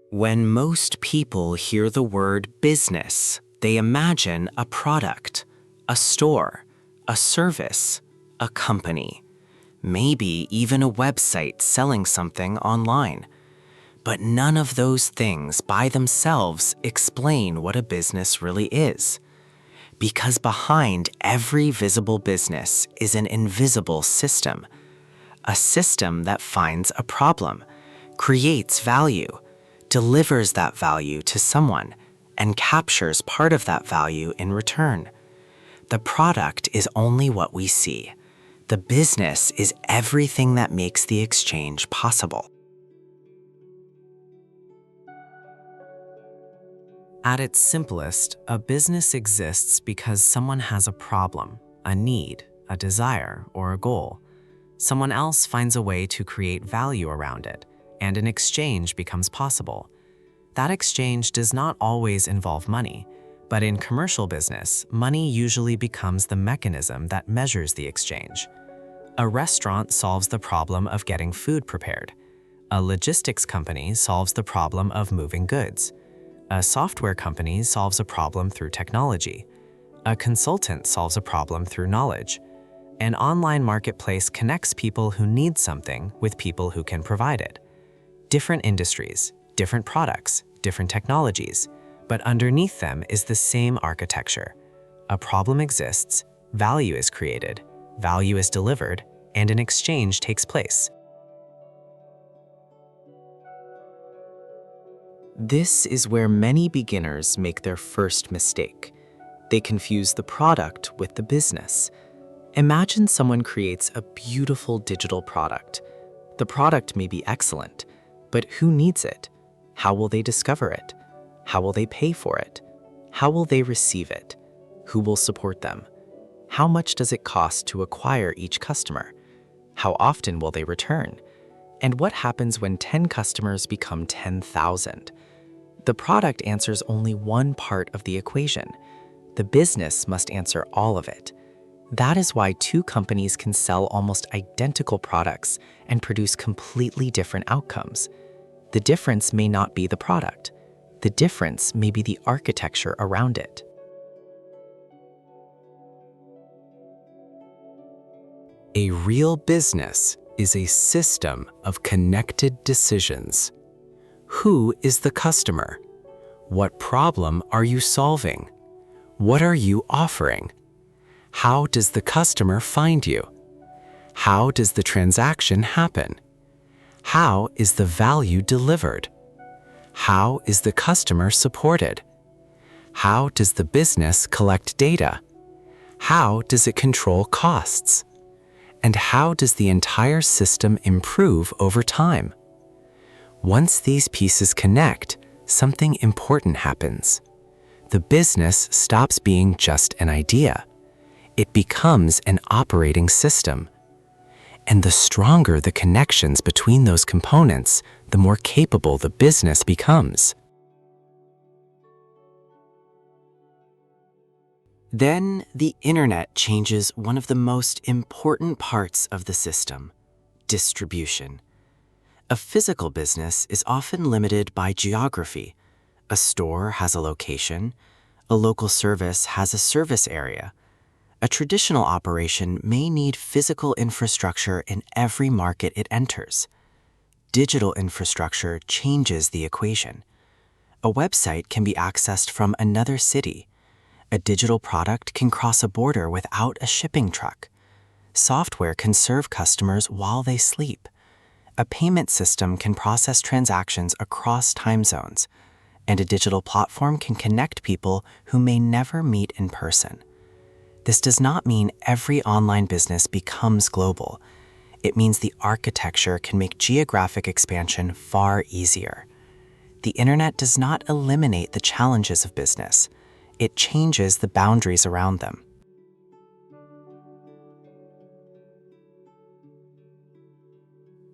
When most people hear the word business, they imagine a product, a store, a service, a company, maybe even a website selling something online. But none of those things by themselves explain what a business really is. Because behind every visible business is an invisible system. A system that finds a problem, creates value, delivers that value to someone, and captures part of that value in return. The product is only what we see. The business is everything that makes the exchange possible. At its simplest, a business exists because someone has a problem, a need, a desire, or a goal. Someone else finds a way to create value around it, and an exchange becomes possible. That exchange does not always involve money, but in commercial business, money usually becomes the mechanism that measures the exchange. A restaurant solves the problem of getting food prepared. A logistics company solves the problem of moving goods. A software company solves a problem through technology. A consultant solves a problem through knowledge. An online marketplace connects people who need something with people who can provide it. Different industries, different products, different technologies, but underneath them is the same architecture. A problem exists, value is created, value is delivered, and an exchange takes place. This is where many beginners make their first mistake. They confuse the product with the business. Imagine someone creates a beautiful digital product. The product may be excellent, but who needs it? How will they discover it? How will they pay for it? How will they receive it? Who will support them? How much does it cost to acquire each customer? How often will they return? And what happens when 10 customers become 10,000? The product answers only one part of the equation. The business must answer all of it. That is why two companies can sell almost identical products and produce completely different outcomes. The difference may not be the product. The difference may be the architecture around it. A real business is a system of connected decisions. Who is the customer? What problem are you solving? What are you offering? How does the customer find you? How does the transaction happen? How is the value delivered? How is the customer supported? How does the business collect data? How does it control costs? And how does the entire system improve over time? Once these pieces connect, something important happens. The business stops being just an idea. It becomes an operating system. And the stronger the connections between those components, the more capable the business becomes. Then the internet changes one of the most important parts of the system: distribution. A physical business is often limited by geography. A store has a location. A local service has a service area. A traditional operation may need physical infrastructure in every market it enters. Digital infrastructure changes the equation. A website can be accessed from another city. A digital product can cross a border without a shipping truck. Software can serve customers while they sleep. A payment system can process transactions across time zones. And a digital platform can connect people who may never meet in person. This does not mean every online business becomes global. It means the architecture can make geographic expansion far easier. The internet does not eliminate the challenges of business. It changes the boundaries around them.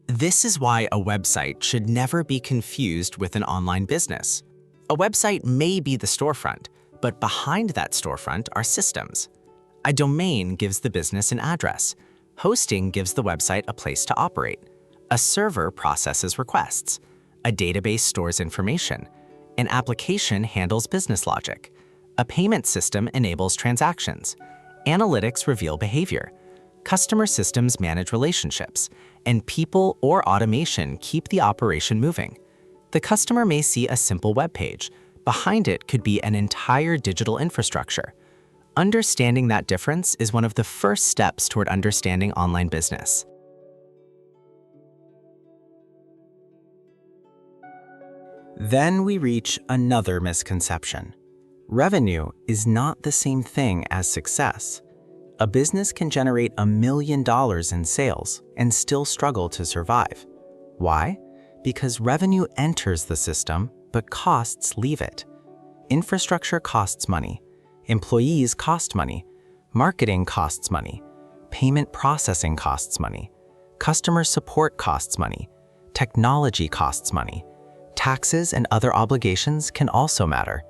This is why a website should never be confused with an online business. A website may be the storefront, but behind that storefront are systems. A domain gives the business an address. Hosting gives the website a place to operate. A server processes requests. A database stores information. An application handles business logic. A payment system enables transactions. Analytics reveal behavior. Customer systems manage relationships. And people or automation keep the operation moving. The customer may see a simple web page. Behind it could be an entire digital infrastructure. Understanding that difference is one of the first steps toward understanding online business. Then we reach another misconception. Revenue is not the same thing as success. A business can generate $1 million in sales and still struggle to survive. Why? Because revenue enters the system, but costs leave it. Infrastructure costs money. Employees cost money. Marketing costs money. Payment processing costs money. Customer support costs money. Technology costs money. Taxes and other obligations can also matter.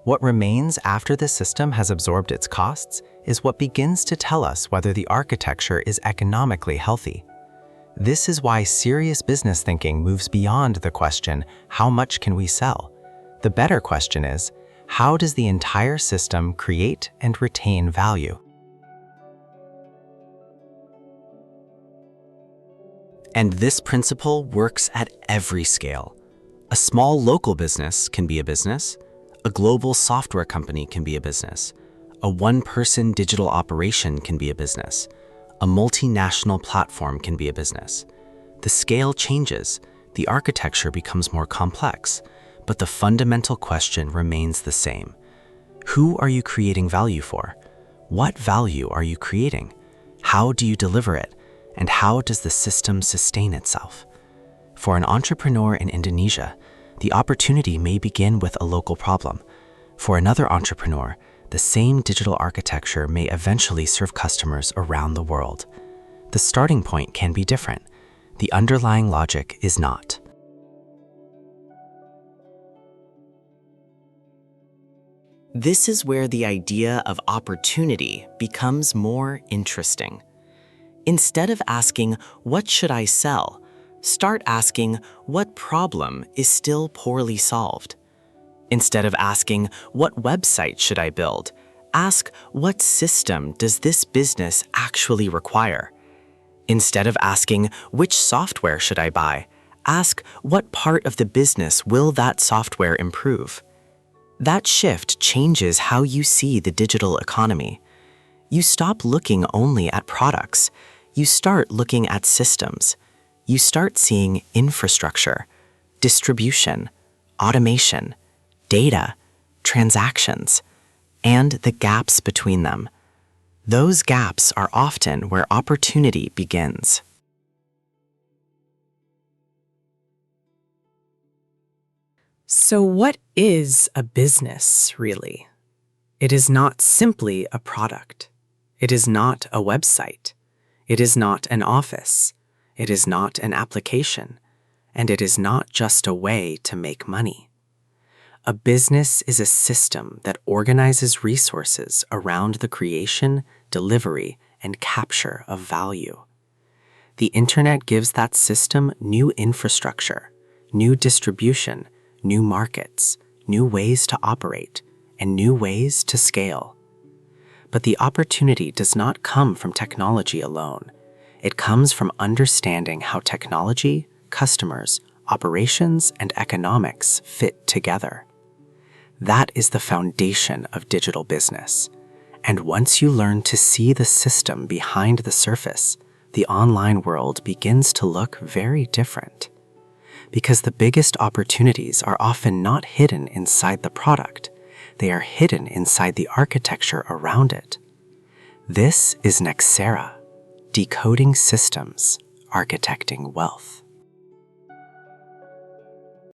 What remains after the system has absorbed its costs is what begins to tell us whether the architecture is economically healthy. This is why serious business thinking moves beyond the question, how much can we sell? The better question is, how does the entire system create and retain value? And this principle works at every scale. A small local business can be a business. A global software company can be a business. A one-person digital operation can be a business. A multinational platform can be a business. The scale changes, the architecture becomes more complex, but the fundamental question remains the same. Who are you creating value for? What value are you creating? How do you deliver it? And how does the system sustain itself? For an entrepreneur in Indonesia, the opportunity may begin with a local problem. For another entrepreneur, the same digital architecture may eventually serve customers around the world. The starting point can be different. The underlying logic is not. This is where the idea of opportunity becomes more interesting. Instead of asking, "What should I sell?" start asking, "What problem is still poorly solved?" Instead of asking, "What website should I build?" ask, "What system does this business actually require?" Instead of asking, "Which software should I buy?" ask, "What part of the business will that software improve?" That shift changes how you see the digital economy. You stop looking only at products. You start looking at systems. You start seeing infrastructure, distribution, automation, data, transactions, and the gaps between them. Those gaps are often where opportunity begins. So what is a business, really? It is not simply a product. It is not a website. It is not an office. It is not an application. And it is not just a way to make money. A business is a system that organizes resources around the creation, delivery, and capture of value. The internet gives that system new infrastructure, new distribution, new markets, new ways to operate, and new ways to scale. But the opportunity does not come from technology alone. It comes from understanding how technology, customers, operations, and economics fit together. That is the foundation of digital business. And once you learn to see the system behind the surface, the online world begins to look very different. Because the biggest opportunities are often not hidden inside the product. They are hidden inside the architecture around it. This is Nexera, decoding systems, architecting wealth.